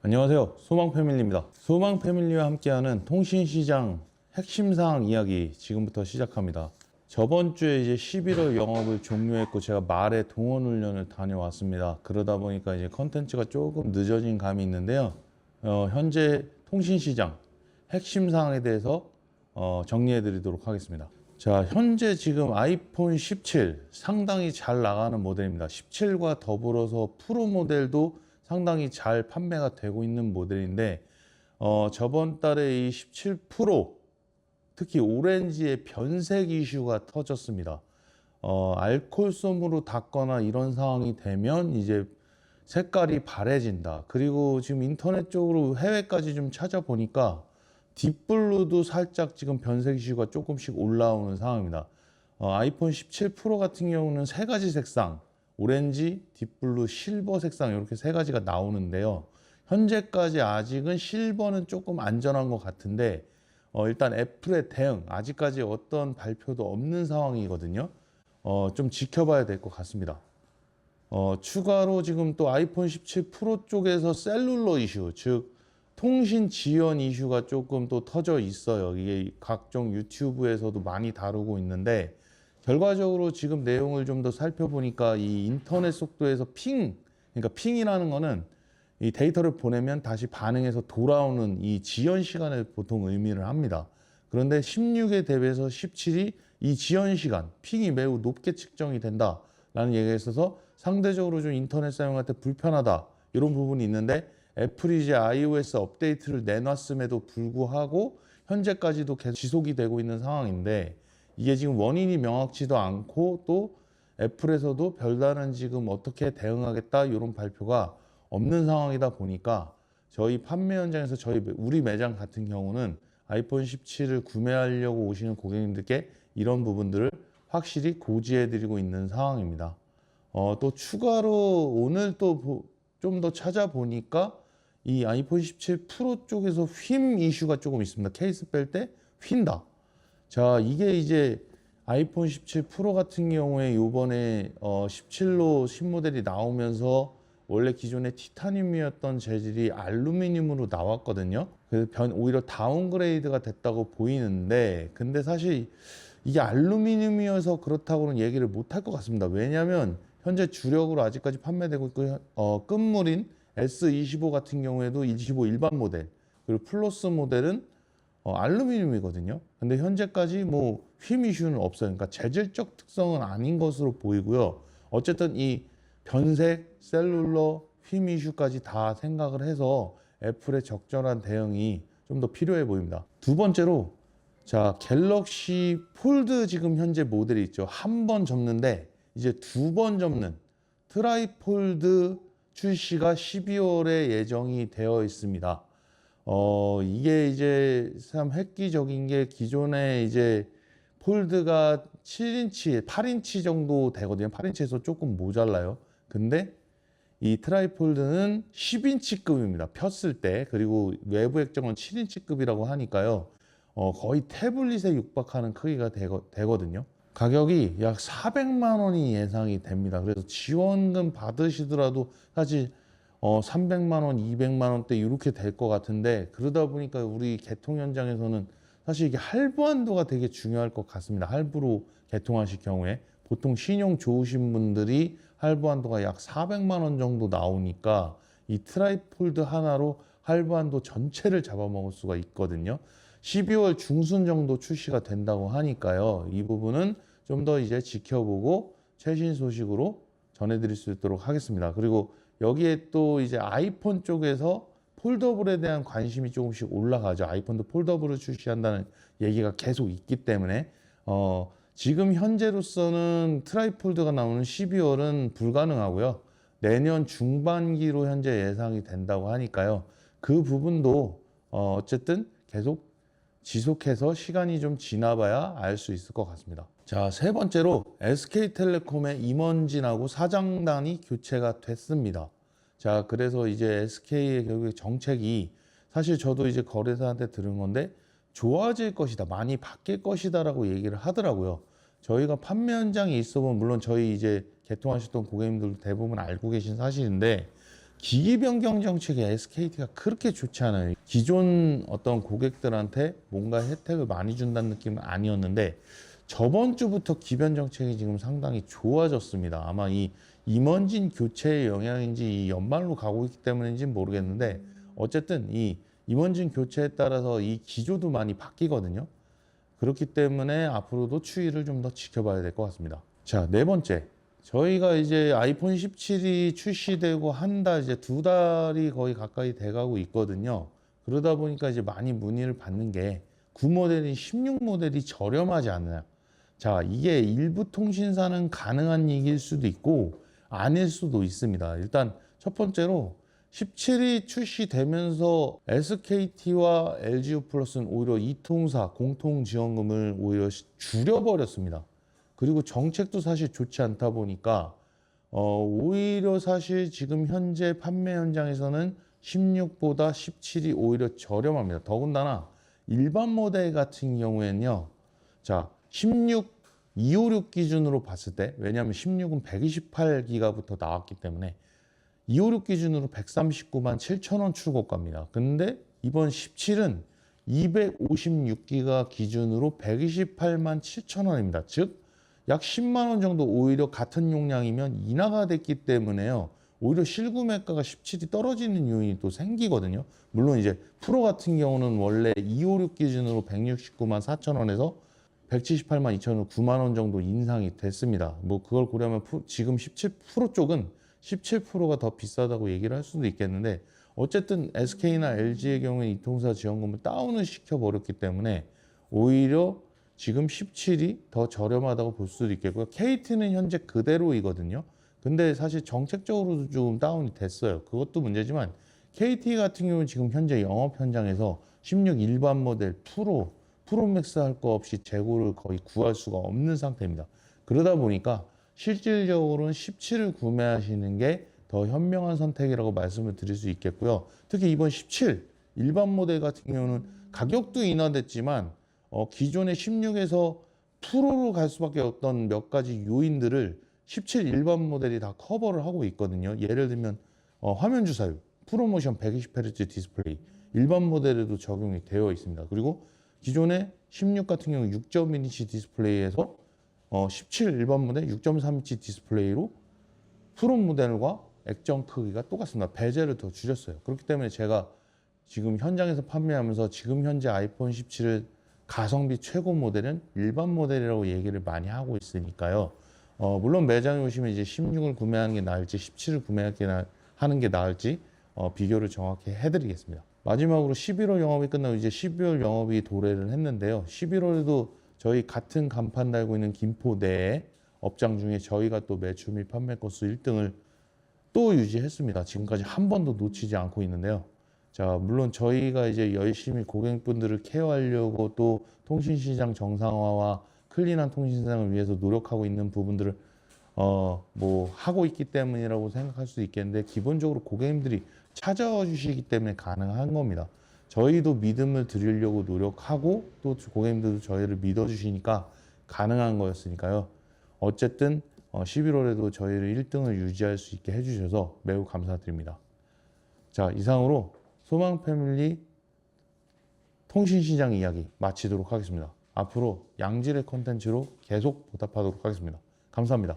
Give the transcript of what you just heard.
안녕하세요. 소망패밀리입니다. 소망패밀리와 함께하는 통신시장 핵심사항 이야기 지금부터 시작합니다. 저번 주에 이제 11월 영업을 종료했고 제가 말에 동원훈련을 다녀왔습니다. 그러다 보니까 이제 컨텐츠가 조금 늦어진 감이 있는데요. 현재 통신시장 핵심사항에 대해서 정리해 드리도록 하겠습니다. 자, 현재 지금 아이폰 17 상당히 잘 나가는 모델입니다. 17과 더불어서 프로 모델도 상당히 잘 판매가 되고 있는 모델인데 저번 달에 이 17 프로 특히 오렌지의 변색 이슈가 터졌습니다. 알코올솜으로 닦거나 이런 상황이 되면 이제 색깔이 바래진다. 그리고 지금 인터넷 쪽으로 해외까지 좀 찾아보니까 딥블루도 살짝 지금 변색 이슈가 조금씩 올라오는 상황입니다. 아이폰 17 프로 같은 경우는 세 가지 색상, 오렌지, 딥블루, 실버 색상 이렇게 세 가지가 나오는데요. 현재까지 아직은 실버는 조금 안전한 것 같은데 일단 애플의 대응, 아직까지 어떤 발표도 없는 상황이거든요. 좀 지켜봐야 될 것 같습니다. 추가로 지금 또 아이폰 17 프로 쪽에서 셀룰러 이슈, 즉 통신 지연 이슈가 조금 또 터져 있어요. 이게 각종 유튜브에서도 많이 다루고 있는데 결과적으로 지금 내용을 좀 더 살펴보니까 이 인터넷 속도에서 그러니까 핑이라는 거는 이 데이터를 보내면 다시 반응해서 돌아오는 이 지연 시간을 보통 의미를 합니다. 그런데 16에 대비해서 17이 이 지연 시간, 핑이 매우 높게 측정이 된다라는 얘기가 있어서 상대적으로 좀 인터넷 사용할 때 불편하다 이런 부분이 있는데 애플이 이제 iOS 업데이트를 내놨음에도 불구하고 현재까지도 계속 지속이 되고 있는 상황인데 이게 지금 원인이 명확지도 않고 또 애플에서도 별다른 지금 어떻게 대응하겠다 이런 발표가 없는 상황이다 보니까 저희 판매 현장에서 우리 매장 같은 경우는 아이폰 17을 구매하려고 오시는 고객님들께 이런 부분들을 확실히 고지해 드리고 있는 상황입니다. 또 추가로 오늘 또 좀 더 찾아보니까 이 아이폰 17 프로 쪽에서 휨 이슈가 조금 있습니다. 케이스 뺄 때 휭다. 자, 이게 이제 아이폰 17 프로 같은 경우에 요번에 17로 신모델이 나오면서 원래 기존에 티타늄이었던 재질이 알루미늄으로 나왔거든요. 그래서 오히려 다운그레이드가 됐다고 보이는데 근데 사실 이게 알루미늄이어서 그렇다고는 얘기를 못 할 것 같습니다. 왜냐하면 현재 주력으로 아직까지 판매되고 있고 끝물인 S25 같은 경우에도 25 일반 모델 그리고 플러스 모델은 알루미늄이거든요. 근데 현재까지 뭐 휨 이슈는 없어요. 그러니까 재질적 특성은 아닌 것으로 보이고요. 어쨌든 이 변색, 셀룰러, 휨 이슈까지 다 생각을 해서 애플의 적절한 대응이 좀 더 필요해 보입니다. 두 번째로 자, 갤럭시 폴드 지금 현재 모델이 있죠. 한 번 접는데 이제 두 번 접는 트라이폴드 출시가 12월에 예정이 되어 있습니다. 이게 이제 참 획기적인 게 기존에 이제 폴드가 7인치, 8인치 정도 되거든요. 8인치에서 조금 모자라요. 근데 이 트라이폴드는 10인치급입니다. 폈을 때. 그리고 외부 액정은 7인치급이라고 하니까요. 거의 태블릿에 육박하는 크기가 되거든요. 가격이 약 400만 원이 예상이 됩니다. 그래서 지원금 받으시더라도 사실 300만 원, 200만 원대 이렇게 될 것 같은데 그러다 보니까 우리 개통 현장에서는 사실 이게 할부 한도가 되게 중요할 것 같습니다. 할부로 개통하실 경우에 보통 신용 좋으신 분들이 할부 한도가 약 400만 원 정도 나오니까 이 트라이폴드 하나로 할부 한도 전체를 잡아먹을 수가 있거든요. 12월 중순 정도 출시가 된다고 하니까요. 이 부분은 좀 더 이제 지켜보고 최신 소식으로 전해드릴 수 있도록 하겠습니다. 그리고 여기에 또 이제 아이폰 쪽에서 폴더블에 대한 관심이 조금씩 올라가죠. 아이폰도 폴더블을 출시한다는 얘기가 계속 있기 때문에 지금 현재로서는 트라이폴드가 나오는 12월은 불가능하고요. 내년 중반기로 현재 예상이 된다고 하니까요. 그 부분도 어쨌든 계속 지속해서 시간이 좀 지나봐야 알 수 있을 것 같습니다. 자, 세 번째로 SK텔레콤의 임원진하고 사장단이 교체가 됐습니다. 자, 그래서 이제 SK의 결국에 정책이 사실 저도 이제 거래사한테 들은 건데 좋아질 것이다, 많이 바뀔 것이다라고 얘기를 하더라고요. 저희가 판매 현장에 있어 보면 물론 저희 이제 개통하셨던 고객님들 대부분 알고 계신 사실인데 기기 변경 정책이 SKT가 그렇게 좋지 않아요. 기존 어떤 고객들한테 뭔가 혜택을 많이 준다는 느낌은 아니었는데 저번 주부터 기변 정책이 지금 상당히 좋아졌습니다. 아마 이 임원진 교체의 영향인지 이 연말로 가고 있기 때문인지는 모르겠는데 어쨌든 이 임원진 교체에 따라서 이 기조도 많이 바뀌거든요. 그렇기 때문에 앞으로도 추이를 좀 더 지켜봐야 될 것 같습니다. 자, 네 번째. 저희가 이제 아이폰 17이 출시되고 한 달, 이제 2달이 거의 가까이 돼가고 있거든요. 그러다 보니까 이제 많이 문의를 받는 게 9모델인 16모델이 저렴하지 않나요? 자, 이게 일부 통신사는 가능한 얘기일 수도 있고 아닐 수도 있습니다. 일단 첫 번째로 17이 출시되면서 SKT와 LGU 플러스는 오히려 이 통사 공통 지원금을 오히려 줄여버렸습니다. 그리고 정책도 사실 좋지 않다 보니까 오히려 사실 지금 현재 판매 현장에서는 16보다 17이 오히려 저렴합니다. 더군다나 일반 모델 같은 경우에는요. 자, 16 256 기준으로 봤을 때 왜냐하면 16은 128기가부터 나왔기 때문에 256 기준으로 139만 7천 원 출고가입니다. 근데 이번 17은 256기가 기준으로 128만 7천 원입니다. 즉 약 10만 원 정도 오히려 같은 용량이면 인하가 됐기 때문에요. 오히려 실구매가가 17이 떨어지는 요인이 또 생기거든요. 물론 이제 프로 같은 경우는 원래 256 기준으로 169만 4천 원에서 178만 2천 원, 9만 원 정도 인상이 됐습니다. 뭐 그걸 고려하면 지금 17 프로 쪽은 17%가 더 비싸다고 얘기를 할 수도 있겠는데 어쨌든 SK나 LG의 경우에 이 통사 지원금을 다운을 시켜버렸기 때문에 오히려 지금 17이 더 저렴하다고 볼 수도 있겠고요. KT는 현재 그대로이거든요. 근데 사실 정책적으로도 좀 다운이 됐어요. 그것도 문제지만 KT 같은 경우는 지금 현재 영업 현장에서 16 일반 모델 프로맥스 할 거 없이 재고를 거의 구할 수가 없는 상태입니다. 그러다 보니까 실질적으로는 17을 구매하시는 게 더 현명한 선택이라고 말씀을 드릴 수 있겠고요. 특히 이번 17 일반 모델 같은 경우는 가격도 인하됐지만 기존의 16에서 프로로 갈 수밖에 없던 몇 가지 요인들을 17 일반 모델이 다 커버를 하고 있거든요. 예를 들면 화면 주사율, 프로모션 120Hz 디스플레이 일반 모델에도 적용이 되어 있습니다. 그리고 기존의 16 같은 경우 6.1인치 디스플레이에서 17 일반 모델 6.3인치 디스플레이로 프로 모델과 액정 크기가 똑같습니다. 베젤을 더 줄였어요. 그렇기 때문에 제가 지금 현장에서 판매하면서 지금 현재 아이폰 17을 가성비 최고 모델은 일반 모델이라고 얘기를 많이 하고 있으니까요. 물론 매장에 오시면 이제 16을 구매하는 게 나을지 17을 구매하는 게 나을지 비교를 정확히 해드리겠습니다. 마지막으로 11월 영업이 끝나고 이제 12월 영업이 도래를 했는데요. 11월에도 저희 같은 간판 달고 있는 김포 내에 업장 중에 저희가 또 매출 및 판매 건수 1등을 또 유지했습니다. 지금까지 한 번도 놓치지 않고 있는데요. 자, 물론 저희가 이제 열심히 고객분들을 케어하려고 또 통신시장 정상화와 클린한 통신시장을 위해서 노력하고 있는 부분들을 뭐 하고 있기 때문이라고 생각할 수도 있겠는데 기본적으로 고객님들이 찾아와 주시기 때문에 가능한 겁니다. 저희도 믿음을 드리려고 노력하고 또 고객님들도 저희를 믿어주시니까 가능한 거였으니까요. 어쨌든 11월에도 저희를 1등을 유지할 수 있게 해주셔서 매우 감사드립니다. 자, 이상으로 소망 패밀리 통신시장 이야기 마치도록 하겠습니다. 앞으로 양질의 콘텐츠로 계속 보답하도록 하겠습니다. 감사합니다.